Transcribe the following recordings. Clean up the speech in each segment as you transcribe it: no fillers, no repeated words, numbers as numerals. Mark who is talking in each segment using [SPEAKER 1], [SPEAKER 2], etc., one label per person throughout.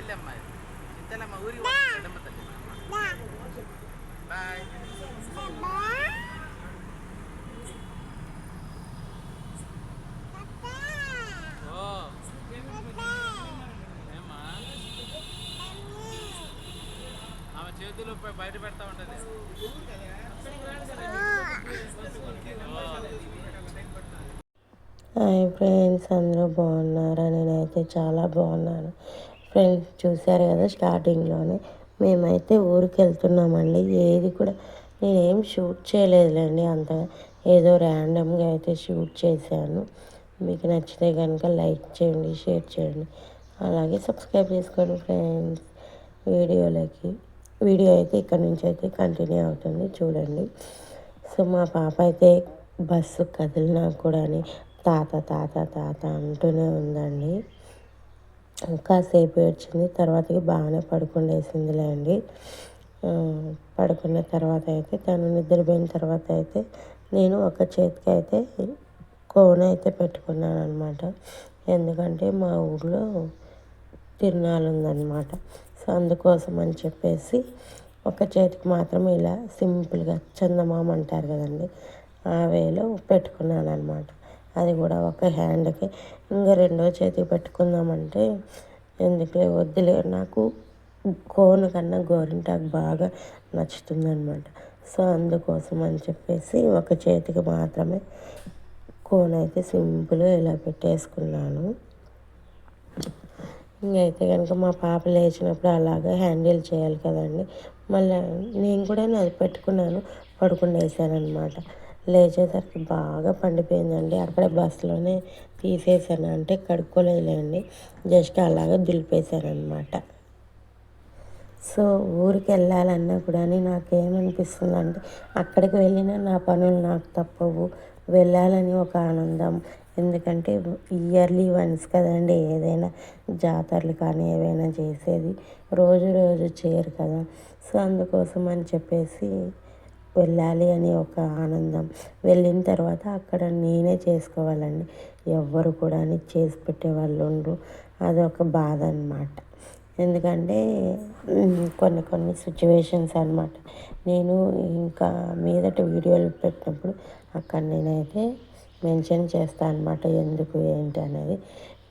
[SPEAKER 1] ఆమె చేతులు బయట పెడతా ఉంటుంది.
[SPEAKER 2] హాయ్ ఫ్రెండ్స్, అందరూ బాగున్నారా? నేనైతే చాలా బాగున్నాను. ఫ్రెండ్స్ చూసారు కదా, స్టార్టింగ్లోనే మేమైతే ఊరికి వెళ్తున్నామండి. ఏది కూడా నేనేం షూట్ చేయలేదులేండి, అంతగా ఏదో ర్యాండమ్గా అయితే షూట్ చేశాను. మీకు నచ్చితే కనుక లైక్ చేయండి, షేర్ చేయండి, అలాగే సబ్స్క్రైబ్ చేసుకోండి ఫ్రెండ్స్. వీడియో అయితే ఇక్కడ నుంచి అయితే కంటిన్యూ అవుతుంది, చూడండి. సో మా పాప అయితే బస్సు కదిలినా కూడా తాత తాత తాత అంటూనే ఉందండి. కాసేపు ఏడ్చింది, తర్వాతకి బాగానే పడుకుండేసిందిలే అండి. పడుకున్న తర్వాత అయితే తను నిద్రపోయిన తర్వాత అయితే నేను ఒక చేతికి అయితే కోన్ అయితే పెట్టుకున్నాను అనమాట. ఎందుకంటే మా ఊళ్ళో తిరునాళ్ళు ఉందన్నమాట. సో అందుకోసం అని చెప్పేసి ఒక చేతికి మాత్రం ఇలా సింపుల్గా చందమామ అంటారు కదండి, ఆ వేలో పెట్టుకున్నాను అనమాట. అది కూడా ఒక హ్యాండ్కి. ఇంకా రెండో చేతికి పెట్టుకుందామంటే ఎందుకులే వద్దులే, నాకు కోన్ కన్నా గోరింటాకు బాగా నచ్చుతుందన్నమాట. సో అందుకోసం అని చెప్పేసి ఒక చేతికి మాత్రమే కోన్ అయితే సింపుల్గా ఇలా పెట్టేసుకున్నాను. ఇంకైతే కనుక మా పాప లేచినప్పుడు అలాగా హ్యాండిల్ చేయాలి కదండి. మళ్ళీ నేను కూడా అది పెట్టుకున్నాను, పడుకుండేసాను అనమాట. లేచేసరికి బాగా పండిపోయిందండి. అక్కడ బస్సులోనే తీసేసాను, అంటే కడుక్కోలేదులేండి, జస్ట్ అలాగా దులిపేశాను అనమాట. సో ఊరికి వెళ్ళాలన్నా కూడా నాకేమనిపిస్తుంది అంటే, అక్కడికి వెళ్ళినా నా పనులు నాకు తప్పవు, వెళ్ళాలని ఒక ఆనందం. ఎందుకంటే ఇయర్లీ వన్స్ కదండి ఏదైనా జాతరలు కానీ ఏవైనా చేసేది, రోజు రోజు చేయరు కదా. సో అందుకోసం అని చెప్పేసి వెళ్ళాలి అని ఒక ఆనందం. వెళ్ళిన తర్వాత అక్కడ నేనే చేసుకోవాలండి, ఎవ్వరు కూడా చేసి పెట్టేవాళ్ళు ఉండరు. అదొక బాధ అన్నమాట. ఎందుకంటే కొన్ని సిచ్యువేషన్స్ అనమాట. నేను ఇంకా మీదట వీడియోలు పెట్టినప్పుడు అక్కడ నేనైతే మెన్షన్ చేస్తాను అనమాట, ఎందుకు ఏంటి అనేది.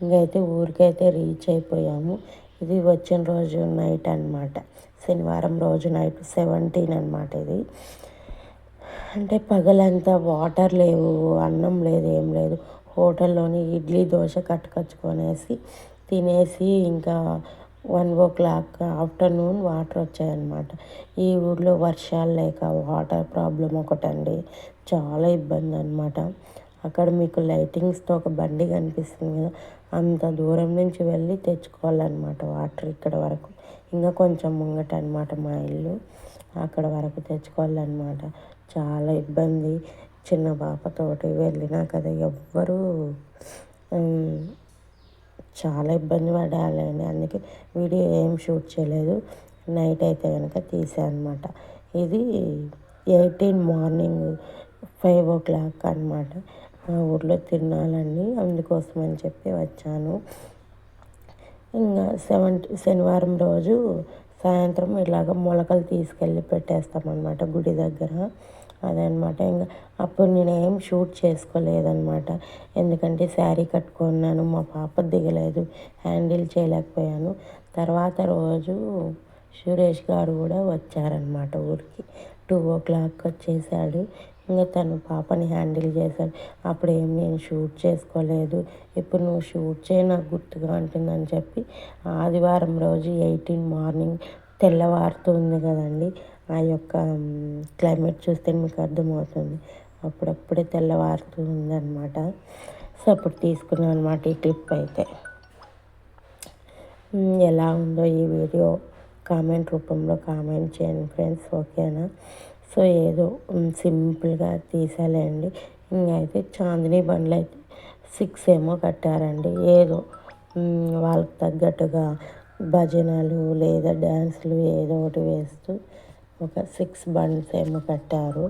[SPEAKER 2] ఇంకైతే ఊరికైతే రీచ్ అయిపోయాము. ఇది వచ్చిన రోజు నైట్ అనమాట, శనివారం రోజు నైట్ 17 అనమాట ఇది. అంటే పగలంతా వాటర్ లేవు, అన్నం లేదు, ఏం లేదు. హోటల్లోని ఇడ్లీ దోశ కట్టుకొచ్చుకొనేసి తినేసి ఇంకా 1 o'clock ఆఫ్టర్నూన్ వాటర్ వచ్చాయన్నమాట. ఈ ఊర్లో వర్షాలు లేక వాటర్ ప్రాబ్లం ఒకటండి, చాలా ఇబ్బంది అనమాట. అక్కడ మీకు లైటింగ్స్తో ఒక బండి కనిపిస్తుంది కదా, అంత దూరం నుంచి వెళ్ళి తెచ్చుకోవాలన్నమాట వాటర్. ఇక్కడ వరకు ఇంకా కొంచెం ముంగట అనమాట మా ఇల్లు, అక్కడ వరకు తెచ్చుకోవాలన్నమాట. చాలా ఇబ్బంది. చిన్న పాపతోటి వెళ్ళినా కదా, ఎవ్వరూ చాలా ఇబ్బంది పడాలండి. అందుకే వీడియో ఏం షూట్ చేయలేదు, నైట్ అయితే కనుక తీసాను అనమాట. ఇది 18 మార్నింగ్ 5 o'clock అనమాట. మా ఊర్లో తిరణాలండి, అందుకోసం అని చెప్పి వచ్చాను. ఇంకా శనివారం రోజు సాయంత్రం ఇలాగ మొలకలు తీసుకెళ్ళి పెట్టేస్తామన్నమాట గుడి దగ్గర. అదనమాట. ఇంకా అప్పుడు నేనేం షూట్ చేసుకోలేదన్నమాట, ఎందుకంటే శారీ కట్టుకున్నాను, మా పాప దిగలేదు, హ్యాండిల్ చేయలేకపోయాను. తర్వాత రోజు సురేష్ గారు కూడా వచ్చారనమాట ఊరికి. 2 o'clock వచ్చేసాడు. ఇంకా తను పాపని హ్యాండిల్ చేశాడు. అప్పుడు ఏం నేను షూట్ చేసుకోలేదు. ఇప్పుడు నువ్వు షూట్ చేయి, నాకు గుర్తుగా ఉంటుందని చెప్పి ఆదివారం రోజు 18 మార్నింగ్ తెల్లవారుతుంది కదండి, ఆ యొక్క క్లైమేట్ చూస్తే మీకు అర్థమవుతుంది, అప్పుడప్పుడే తెల్లవారుతూ ఉందన్నమాట. సో అప్పుడు తీసుకున్నాను అనమాట ఈ క్లిప్ అయితే. ఎలా ఉందో ఈ వీడియో కామెంట్ రూపంలో కామెంట్ చేయండి ఫ్రెండ్స్, ఓకేనా? సో ఏదో సింపుల్గా తీసాలేండి. ఇంకైతే చాందినీ బండ్లు అయితే 6 ఏమో కట్టారండి. ఏదో వాళ్ళకి తగ్గట్టుగా భజనలు లేదా డ్యాన్సులు ఏదో ఒకటి వేస్తూ ఒక 6 బండ్స్ ఏమో కట్టారు.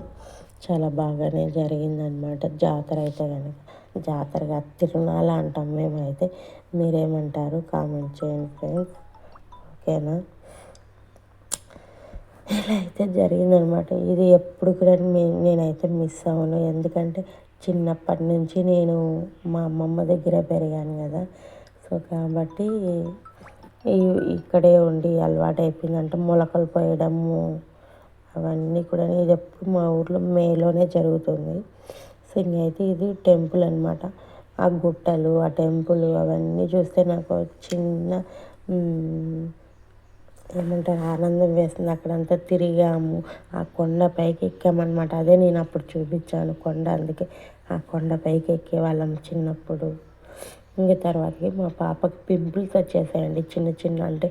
[SPEAKER 2] చాలా బాగానే జరిగిందనమాట జాతర అయితే కనుక. జాతరగా తిరునాళ్ళ అంటాం మేమైతే, మీరేమంటారు కామెంట్ చేయండి ఫ్రెండ్స్, ఓకేనా. ఇలా అయితే జరిగిందనమాట. ఇది ఎప్పుడు కూడా నేనైతే మిస్ అవ్వను. ఎందుకంటే చిన్నప్పటి నుంచి నేను మా అమ్మమ్మ దగ్గర పెరిగాను కదా. సో కాబట్టి ఇక్కడే ఉండి అలవాటు అయిపోయింది. అంటే మొలకలు పోయడము అవన్నీ కూడా ఇది ఎప్పుడు మా ఊర్లో మేలోనే జరుగుతుంది. సో ఇంకైతే ఇది టెంపుల్ అనమాట. ఆ గుట్టలు ఆ టెంపుల్ అవన్నీ చూస్తే నాకు చిన్న ఏమంటారు ఆనందం వేస్తుంది. అక్కడంతా తిరిగాము, ఆ కొండ పైకి ఎక్కామన్నమాట. అదే నేను అప్పుడు చూపించాను కొండ. అందుకే ఆ కొండ పైకి ఎక్కేవాళ్ళం చిన్నప్పుడు. ఇంక తర్వాతకి మా పాపకి పింపుల్స్ వచ్చేసాయండి, చిన్న చిన్న అంటే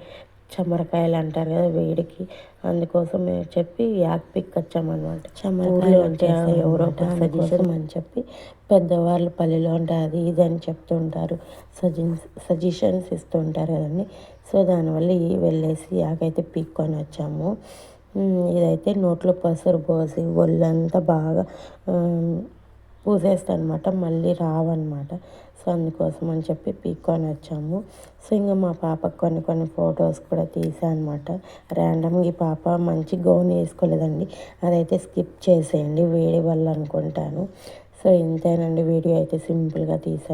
[SPEAKER 2] చెమరకాయలు అంటారు కదా వేడికి. అందుకోసం చెప్పి యాక్ పిక్ వచ్చామన్నమాట. చెమరకాయలు అంటే ఎవరో సజెషన్ అని చెప్పి పెద్దవాళ్ళు పల్లెలో అంటే అది ఇది అని చెప్తుంటారు, సజెషన్స్ ఇస్తుంటారు కదండి. సో దానివల్ల వెళ్ళేసి యాకైతే పీక్కొని వచ్చాము. ఇదైతే నోట్లో పసురు పోసి ఒళ్ళంతా బాగా పూసేస్తాను అనమాట, మళ్ళీ రావన్నమాట. సో అందుకోసం అని చెప్పి పీక్కొని వచ్చాము. సో ఇంకా మా పాపకు కొన్ని ఫొటోస్ కూడా తీసాను అనమాట. ర్యాండమ్గా ఈ పాప మంచి గౌన్ వేసుకోలేదండి, అదైతే స్కిప్ చేసేయండి, వేడి వల్ల అనుకుంటాను. సో ఇంతేనండి, వీడియో అయితే సింపుల్గా తీసాను.